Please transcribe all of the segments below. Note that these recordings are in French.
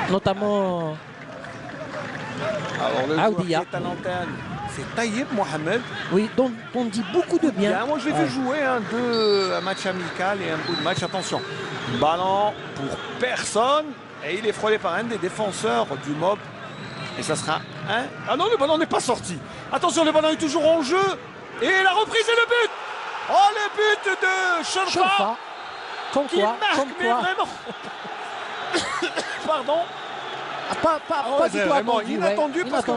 notamment Alors le joueur qui Aoudia. est à l'antenne, c'est Taïeb Mohamed. Oui, dont on dit beaucoup de bien. Moi je l'ai vu jouer un match amical et un bout de match. Attention, ballon pour personne. Et il est frôlé par un des défenseurs du MOB. Et ça sera un... Ah non, le ballon n'est pas sorti. Attention, le ballon est toujours en jeu. Et la reprise et le but. Oh, le but de Chorfa. Comme Qui quoi, marque, comme mais quoi. vraiment... Pardon. Pas du tout vraiment attendu, inattendu. ouais, Parce que...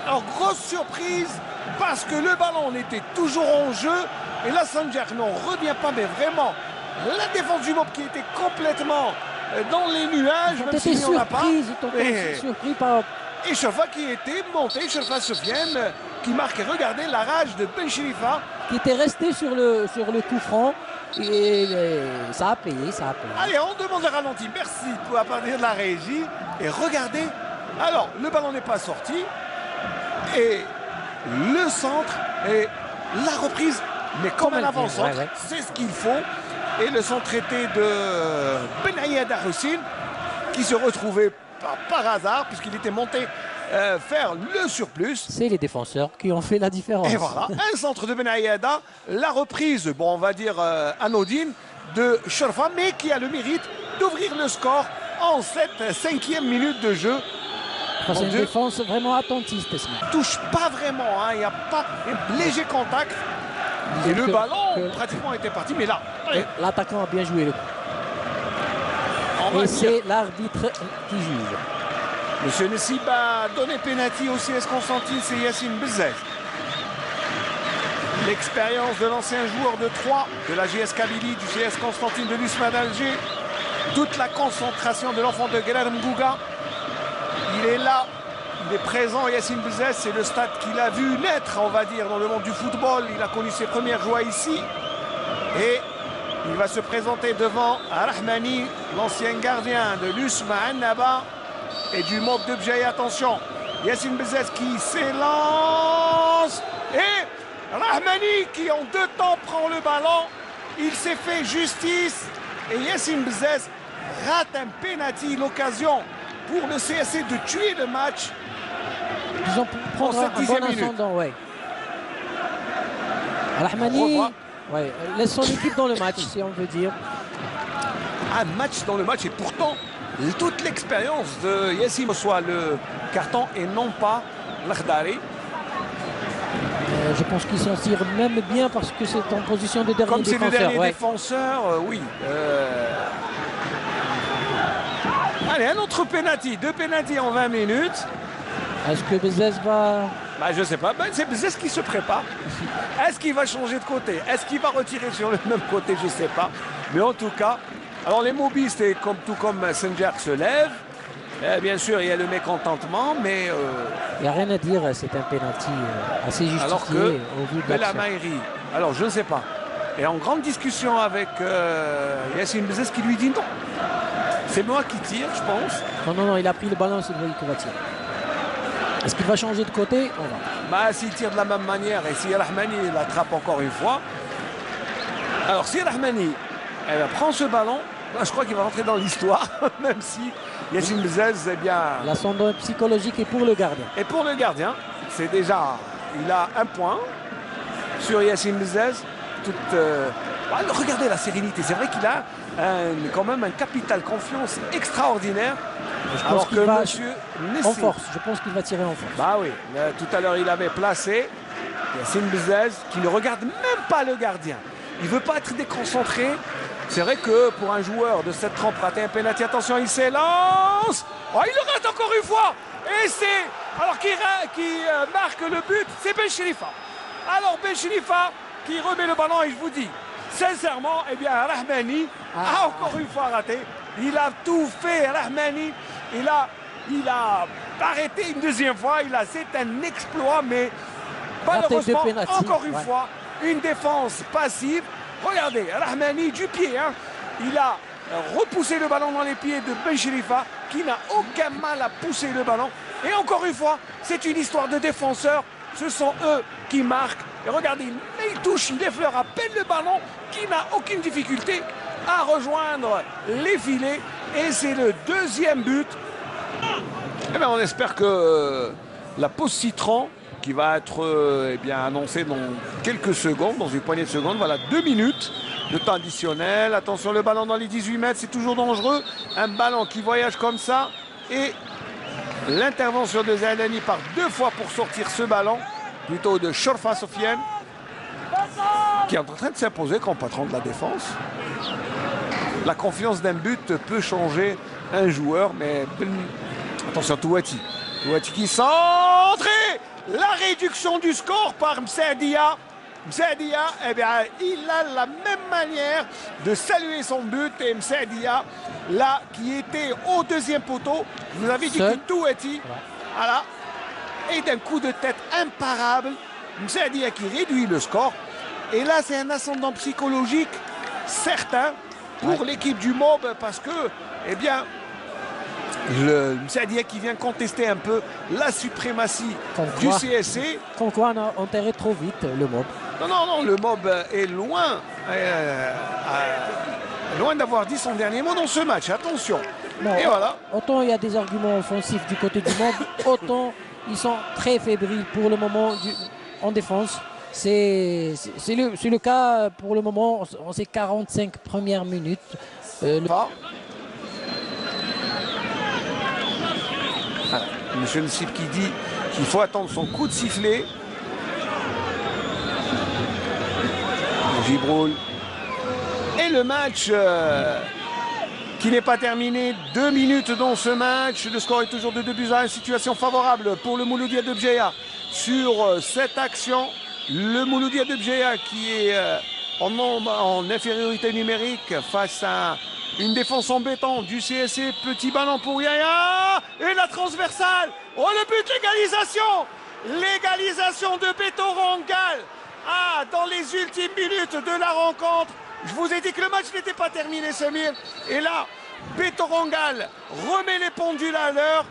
Alors, grosse surprise, parce que le ballon était toujours en jeu. Et là, Sanjar n'en revient pas, mais vraiment, la défense du MOB qui était complètement dans les nuages, Ils ont même été s'il n'y en a pas. surpris par... Et Chorfa qui était monté, Chorfa Sofiane, qui marquait, regardez la rage de Ben Cherifa. Qui était resté sur le coup franc. Et ça a payé, ça a payé. Allez, on demande un ralenti. Merci pour à partir de la régie. Et regardez, alors, le ballon n'est pas sorti. Et le centre et la reprise, mais comme un avant-centre, c'est ce qu'il faut. Et le centre était de Benayada Hussein, qui se retrouvait par hasard, puisqu'il était monté faire le surplus. C'est les défenseurs qui ont fait la différence. Et voilà, un centre de Benayada, la reprise, bon, on va dire anodine, de Chorfa, mais qui a le mérite d'ouvrir le score en cette 5e minute de jeu. C'est une défense vraiment attentiste. Touche pas vraiment, hein, il n'y a pas un léger contact. Et le ballon pratiquement était parti, mais là... L'attaquant a bien joué le coup. Et c'est l'arbitre qui juge. Monsieur Nessib a donné pénalty au CS Constantine, c'est Yassine Bezzez. L'expérience de l'ancien joueur de 3 de la GS Kabylie, du CS Constantine de l'USMA d'Alger. Toute la concentration de l'enfant de Guelad Mgouga. Il est là, il est présent, Yassine Bezzez, c'est le stade qu'il a vu naître, on va dire, dans le monde du football. Il a connu ses premières joies ici. Et il va se présenter devant Rahmani, l'ancien gardien de l'USMA Annaba et du MOB de Bjaïa. Attention, Yassine Bezzez qui s'élance. Et Rahmani qui en 2 temps prend le ballon. Il s'est fait justice. Et Yassine Bezzez rate un penalty, l'occasion pour le CSC de tuer le match. Ils ont pu prendre un bon ascendant, ouais. Rahmani laisse son équipe dans le match, si on veut dire. Un match dans le match, et pourtant, toute l'expérience de Yassine soit le carton et non pas l'Akhdari. Je pense qu'il s'en tire même bien parce que c'est en position de dernier défenseur. Comme c'est le dernier défenseur, oui. Allez, un autre penalty, 2 penalty en 20 minutes. Est-ce que Bezzez va... Je ne sais pas, c'est Bezzez qui se prépare. Est-ce qu'il va changer de côté? Est-ce qu'il va retirer sur le même côté? Je ne sais pas. Mais en tout cas, alors les mobistes, tout comme Sanjar, se lèvent. Bien sûr, il y a le mécontentement, mais... il n'y a rien à dire, c'est un penalty assez justifié alors que au vu de la Maïri, alors je ne sais pas, est en grande discussion avec Yassine Bezzez qui lui dit non. C'est moi qui tire, je pense. Non, il a pris le ballon, c'est lui qui va tirer. Est-ce qu'il va changer de côté? On va. S'il tire de la même manière et si Rahmani l'attrape encore une fois. Alors si Rahmani prend ce ballon, je crois qu'il va rentrer dans l'histoire, même si Yassine Bezzez, eh bien... L'ascendant psychologique est pour le gardien. Et pour le gardien, c'est déjà... Il a 1 point sur Yassine Bezzez. Regardez la sérénité. C'est vrai qu'il a quand même un capital confiance extraordinaire. Alors que monsieur en force, je pense qu'il va tirer en force. Bah oui, tout à l'heure il avait placé Yassine Bezzez qui ne regarde même pas le gardien. Il ne veut pas être déconcentré. C'est vrai que pour un joueur de cette trempe, rater un penalty, attention, il s'élance. Oh, il le rate encore une fois. Et c'est... Alors qui marque le but, c'est Ben Cherifa. Alors Ben Cherifa qui remet le ballon et je vous dis, sincèrement, eh bien Rahmani a encore une fois raté. Il a tout fait, Rahmani. Il a arrêté une 2e fois. C'est un exploit, mais malheureusement, encore une fois, une défense passive. Regardez, Rahmani du pied, hein. Il a repoussé le ballon dans les pieds de Ben Cherifa, qui n'a aucun mal à pousser le ballon. Et encore une fois, c'est une histoire de défenseurs. Ce sont eux qui marquent. Et regardez, il touche, il effleure à peine le ballon, qui n'a aucune difficulté à rejoindre les filets. Et c'est le 2e but Eh bien, on espère que la pause citron qui va être annoncée dans quelques secondes, dans une poignée de secondes. Voilà, 2 minutes de temps additionnel. Attention, le ballon dans les 18 mètres, c'est toujours dangereux. Un ballon qui voyage comme ça. Et l'intervention de Zaidani par 2 fois pour sortir ce ballon, plutôt de Chorfa Sofiane, qui est en train de s'imposer comme patron de la défense. La confiance d'un but peut changer un joueur, mais attention, Touati. Touati qui centre. La réduction du score par Msadia. Msadia, eh bien, il a la même manière de saluer son but. Et Msadia, là, qui était au 2e poteau, vous avez dit que Touati, voilà, et d'un coup de tête imparable, Msadia qui réduit le score. Et là, c'est un ascendant psychologique certain pour l'équipe du MOB parce que, eh bien, le Msadia qui vient contester un peu la suprématie du CSC. Comme quoi on a enterré trop vite le MOB. Non, le MOB est loin, loin d'avoir dit son dernier mot dans ce match. Attention. Bon, et voilà. Autant il y a des arguments offensifs du côté du MOB, autant ils sont très fébriles pour le moment en défense. C'est le cas pour le moment en ces 45 premières minutes. Monsieur Nsip qui dit qu'il faut attendre son coup de sifflet. Gibroul. Et le match qui n'est pas terminé. 2 minutes dans ce match. Le score est toujours de 2-1. Situation favorable pour le Mouloudia de Bjeya sur cette action. Le Mouloudia de Bjeya qui est en infériorité numérique face à une défense en béton du CSC. Petit ballon pour Yaya. Et la transversale. Oh, le but, l'égalisation. L'égalisation de Beto Rangal. Ah, dans les ultimes minutes de la rencontre. Je vous ai dit que le match n'était pas terminé, Samir. Et là, Beto Rangal remet les pendules à l'heure.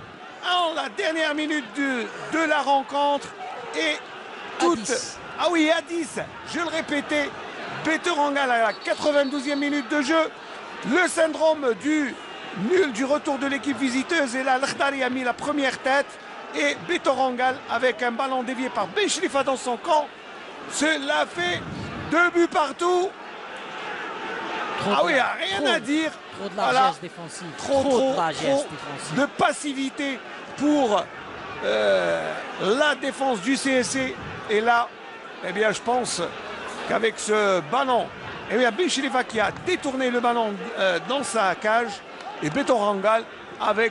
En la dernière minute de la rencontre. Et toute... Ah oui, à 10. Je le répétais. Beto Rangal à la 92e minute de jeu. Le syndrome du nul du retour de l'équipe visiteuse. Et là, l'Akhdari a mis la première tête. Et Beto Rangal, avec un ballon dévié par Benchlifa dans son camp, cela fait 2 buts partout. Ah oui, rien à dire. Trop de largesse défensive. Trop de passivité pour la défense du CSC. Et là, eh bien, je pense qu'avec ce ballon, eh bien, Benchlifa qui a détourné le ballon dans sa cage et Beto Rangal avec